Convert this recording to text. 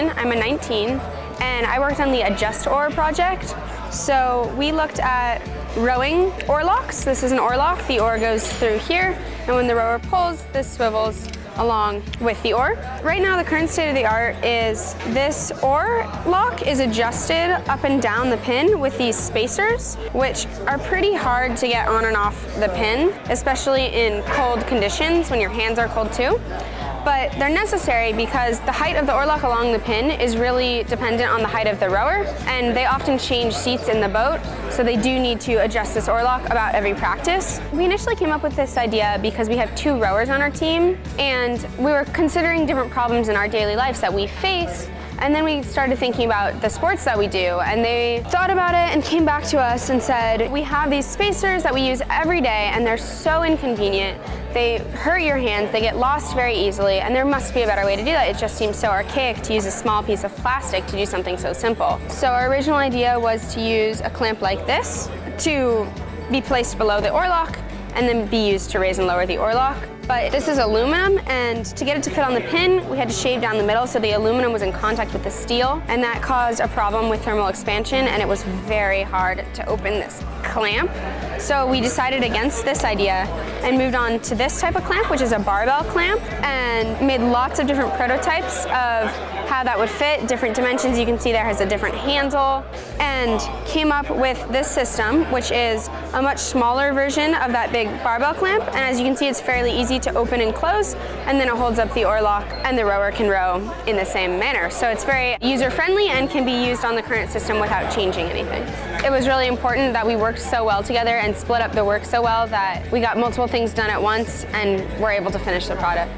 Mayellen, I'm a 19, and I worked on the AdjustOAR project. So we looked at rowing oar locks. This is an oar lock. The oar goes through here, and when the rower pulls, this swivels along with the oar. Right now, the current state of the art is this oar lock is adjusted up and down the pin with these spacers, which are pretty hard to get on and off the pin, especially in cold conditions when your hands are cold too. But they're necessary because the height of the oar lock along the pin is really dependent on the height of the rower, and they often change seats in the boat, so they do need to adjust this oar lock about every practice. We initially came up with this idea because we have 2 rowers on our team, and we were considering different problems in our daily lives that we face. And then we started thinking about the sports that we do, and they thought about it and came back to us and said, we have these spacers that we use every day, and they're so inconvenient. They hurt your hands, they get lost very easily, and there must be a better way to do that. It just seems so archaic to use a small piece of plastic to do something so simple. So our original idea was to use a clamp like this to be placed below the oar lock and then be used to raise and lower the oar lock. But this is aluminum, and to get it to fit on the pin, we had to shave down the middle so the aluminum was in contact with the steel, and that caused a problem with thermal expansion, and it was very hard to open this clamp. So we decided against this idea and moved on to this type of clamp, which is a barbell clamp, and made lots of different prototypes of how that would fit, different dimensions. You can see there has a different handle, and came up with this system, which is a much smaller version of that big barbell clamp, and as you can see, it's fairly easy to open and close, and then it holds up the oar lock, and the rower can row in the same manner. So it's very user-friendly and can be used on the current system without changing anything. It was really important that we worked so well together and split up the work so well that we got multiple things done at once and were able to finish the product.